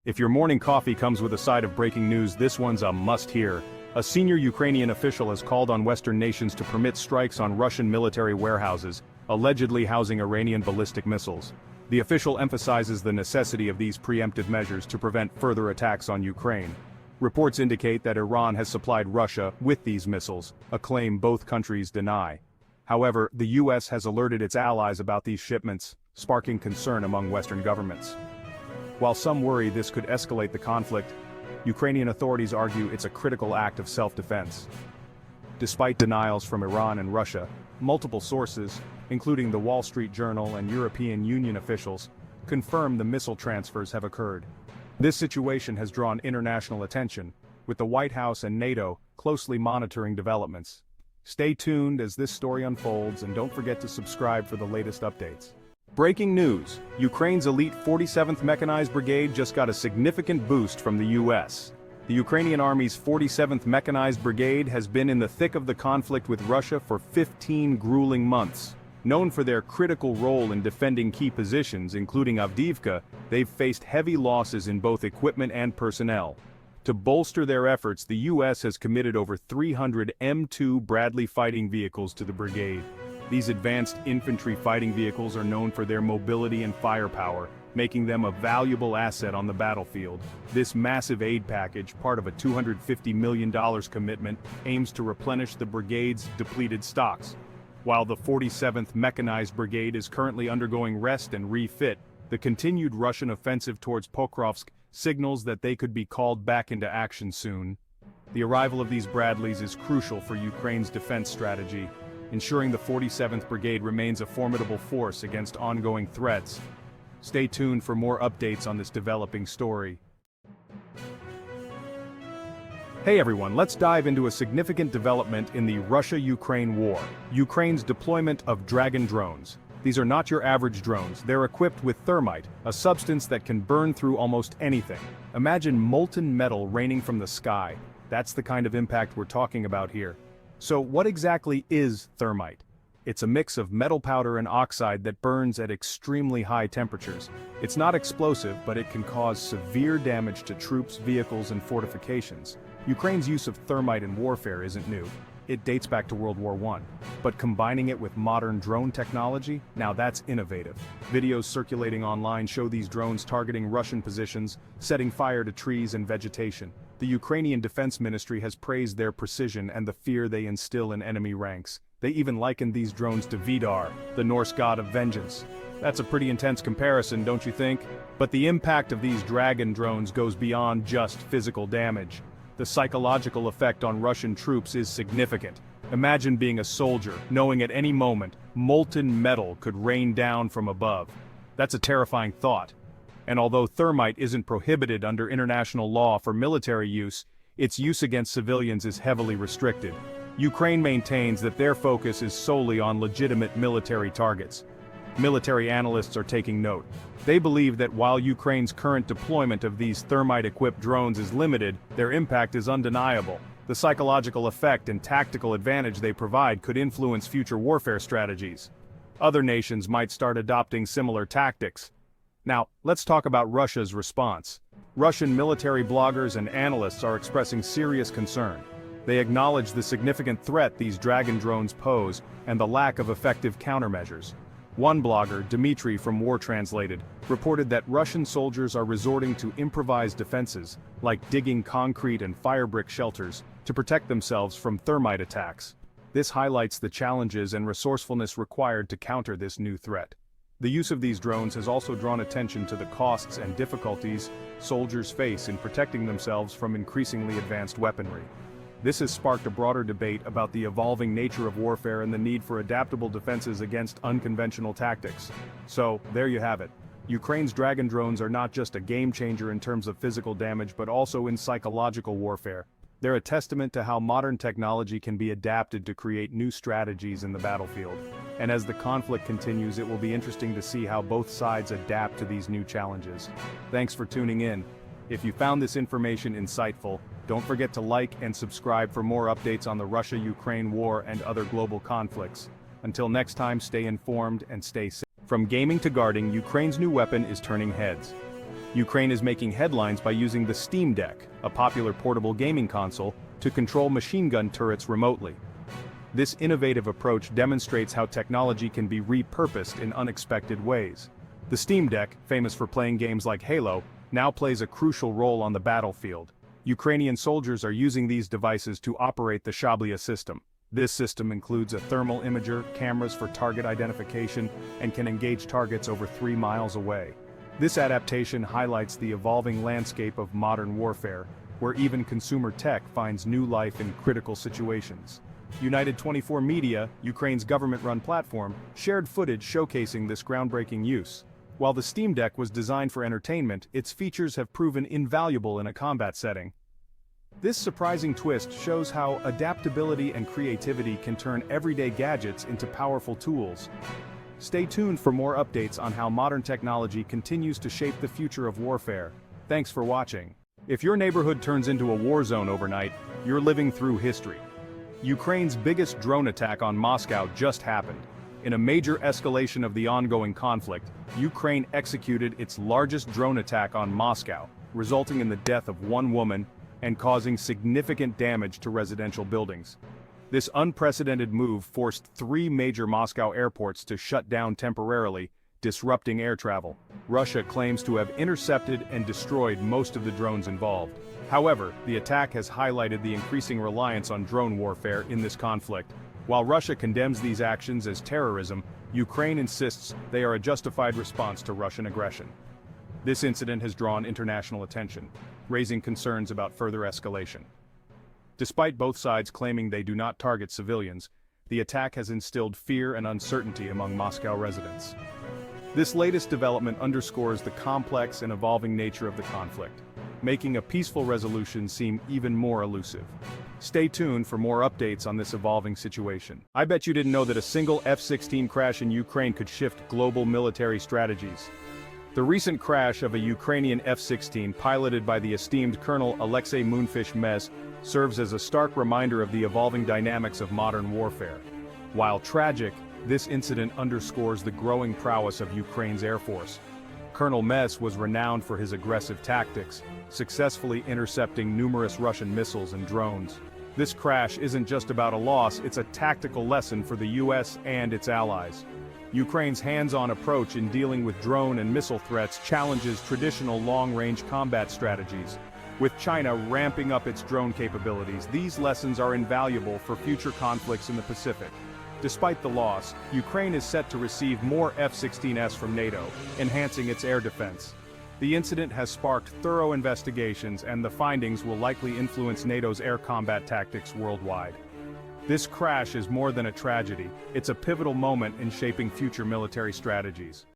If your morning coffee comes with a side of breaking news, this one's a must-hear. A senior Ukrainian official has called on Western nations to permit strikes on Russian military warehouses, allegedly housing Iranian ballistic missiles. The official emphasizes the necessity of these preemptive measures to prevent further attacks on Ukraine. Reports indicate that Iran has supplied Russia with these missiles, a claim both countries deny. However, the U.S. has alerted its allies about these shipments, sparking concern among Western governments. While some worry this could escalate the conflict, Ukrainian authorities argue it's a critical act of self-defense. Despite denials from Iran and Russia, multiple sources, including the Wall Street Journal and European Union officials, confirm the missile transfers have occurred. This situation has drawn international attention, with the White House and NATO closely monitoring developments. Stay tuned as this story unfolds, and don't forget to subscribe for the latest updates. Breaking news: Ukraine's elite 47th Mechanized Brigade just got a significant boost from the U.S. The Ukrainian Army's 47th Mechanized Brigade has been in the thick of the conflict with Russia for 15 grueling months. Known for their critical role in defending key positions, including Avdiivka, they've faced heavy losses in both equipment and personnel. To bolster their efforts, the U.S. has committed over 300 M2 Bradley fighting vehicles to the brigade. These advanced infantry fighting vehicles are known for their mobility and firepower, making them a valuable asset on the battlefield. This massive aid package, part of a $250 million commitment, aims to replenish the brigade's depleted stocks. While the 47th Mechanized Brigade is currently undergoing rest and refit, the continued Russian offensive towards Pokrovsk signals that they could be called back into action soon. The arrival of these Bradleys is crucial for Ukraine's defense strategy, ensuring the 47th Brigade remains a formidable force against ongoing threats. Stay tuned for more updates on this developing story. Hey everyone, let's dive into a significant development in the Russia-Ukraine war: Ukraine's deployment of Dragon drones. These are not your average drones. They're equipped with thermite, a substance that can burn through almost anything. Imagine molten metal raining from the sky. That's the kind of impact we're talking about here. So what exactly is thermite? It's a mix of metal powder and oxide that burns at extremely high temperatures. It's not explosive, but it can cause severe damage to troops, vehicles, and fortifications. Ukraine's use of thermite in warfare isn't new. It dates back to World War I. But combining it with modern drone technology, now that's innovative. Videos circulating online show these drones targeting Russian positions, setting fire to trees and vegetation. The Ukrainian Defense Ministry has praised their precision and the fear they instill in enemy ranks. They even likened these drones to Vidar, the Norse god of vengeance. That's a pretty intense comparison, don't you think? But the impact of these Dragon drones goes beyond just physical damage. The psychological effect on Russian troops is significant. Imagine being a soldier, knowing at any moment, molten metal could rain down from above. That's a terrifying thought. And although thermite isn't prohibited under international law for military use, its use against civilians is heavily restricted. Ukraine maintains that their focus is solely on legitimate military targets. Military analysts are taking note. They believe that while Ukraine's current deployment of these thermite-equipped drones is limited, their impact is undeniable. The psychological effect and tactical advantage they provide could influence future warfare strategies. Other nations might start adopting similar tactics. Now, let's talk about Russia's response. Russian military bloggers and analysts are expressing serious concern. They acknowledge the significant threat these Dragon drones pose and the lack of effective countermeasures. One blogger, Dmitry from War Translated, reported that Russian soldiers are resorting to improvised defenses, like digging concrete and firebrick shelters, to protect themselves from thermite attacks. This highlights the challenges and resourcefulness required to counter this new threat. The use of these drones has also drawn attention to the costs and difficulties soldiers face in protecting themselves from increasingly advanced weaponry. This has sparked a broader debate about the evolving nature of warfare and the need for adaptable defenses against unconventional tactics. So, there you have it. Ukraine's Dragon drones are not just a game-changer in terms of physical damage but also in psychological warfare. They're a testament to how modern technology can be adapted to create new strategies in the battlefield. And as the conflict continues, it will be interesting to see how both sides adapt to these new challenges. Thanks for tuning in. If you found this information insightful, don't forget to like and subscribe for more updates on the Russia-Ukraine war and other global conflicts. Until next time, stay informed and stay safe. From gaming to guarding, Ukraine's new weapon is turning heads. Ukraine is making headlines by using the Steam Deck, a popular portable gaming console, to control machine gun turrets remotely. This innovative approach demonstrates how technology can be repurposed in unexpected ways. The Steam Deck, famous for playing games like Halo, now plays a crucial role on the battlefield. Ukrainian soldiers are using these devices to operate the Shablia system. This system includes a thermal imager, cameras for target identification, and can engage targets over 3 miles away. This adaptation highlights the evolving landscape of modern warfare, where even consumer tech finds new life in critical situations. United 24 Media, Ukraine's government-run platform, shared footage showcasing this groundbreaking use. While the Steam Deck was designed for entertainment, its features have proven invaluable in a combat setting. This surprising twist shows how adaptability and creativity can turn everyday gadgets into powerful tools. Stay tuned for more updates on how modern technology continues to shape the future of warfare. Thanks for watching. If your neighborhood turns into a war zone overnight, you're living through history. Ukraine's biggest drone attack on Moscow just happened. In a major escalation of the ongoing conflict, Ukraine executed its largest drone attack on Moscow, resulting in the death of 1 woman and causing significant damage to residential buildings. This unprecedented move forced 3 major Moscow airports to shut down temporarily, disrupting air travel. Russia claims to have intercepted and destroyed most of the drones involved. However, the attack has highlighted the increasing reliance on drone warfare in this conflict. While Russia condemns these actions as terrorism, Ukraine insists they are a justified response to Russian aggression. This incident has drawn international attention, raising concerns about further escalation. Despite both sides claiming they do not target civilians, the attack has instilled fear and uncertainty among Moscow residents. This latest development underscores the complex and evolving nature of the conflict, making a peaceful resolution seem even more elusive. Stay tuned for more updates on this evolving situation. I bet you didn't know that a single F-16 crash in Ukraine could shift global military strategies. The recent crash of a Ukrainian F-16 piloted by the esteemed Colonel Alexei Moonfish Mez serves as a stark reminder of the evolving dynamics of modern warfare. While tragic, this incident underscores the growing prowess of Ukraine's Air Force. Colonel Mez was renowned for his aggressive tactics, successfully intercepting numerous Russian missiles and drones. This crash isn't just about a loss, it's a tactical lesson for the US and its allies. Ukraine's hands-on approach in dealing with drone and missile threats challenges traditional long-range combat strategies. With China ramping up its drone capabilities, these lessons are invaluable for future conflicts in the Pacific. Despite the loss, Ukraine is set to receive more F-16s from NATO, enhancing its air defense. The incident has sparked thorough investigations, and the findings will likely influence NATO's air combat tactics worldwide. This crash is more than a tragedy, it's a pivotal moment in shaping future military strategies.